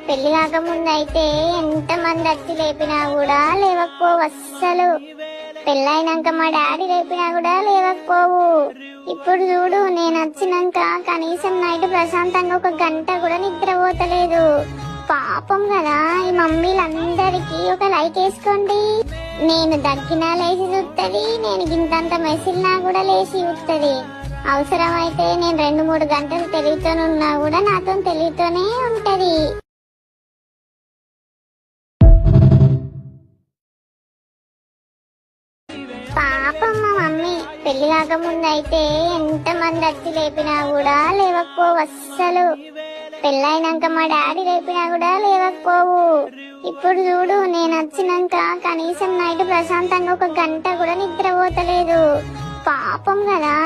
పెళ్లి కాకముందు అయితే ఎంత మంది వచ్చి లేపినా కూడా లేవకపోవు అస్సలు. పెళ్ళైనాక మా డాడీ లేపినా కూడా లేవకపోవు. ఇప్పుడు చూడు, నేను వచ్చినాక కనీసం నైట్ ప్రశాంతంగా 1 గంట కూడా నిద్రపోతలేదు. పాపం కదా. ఈ మమ్మీలందరికీ ఒక లైక్ వేసుకోండి. నేను దగ్గినా లేచి చూస్తుంది, నేను గింతంత మెసిలినా కూడా లేచి చూస్తుంది. అవసరమైతే నేను 2-3 గంటలు తెలివితోనే ఉన్నా కూడా నాతో తెలివితోనే ఉంటది. పాపం మా మమ్మీ పెళ్లి కాకముందు అయితే ఎంత మంది వచ్చి లేపినా కూడా లేవకపోవు అస్సలు. పెళ్ళైనాక మా డాడీ లేపినా కూడా లేవకపోవు. ఇప్పుడు చూడు, నేను వచ్చినాక కనీసం నైట్ ప్రశాంతంగా 1 గంట కూడా నిద్రపోతలేదు. పాపం కదా.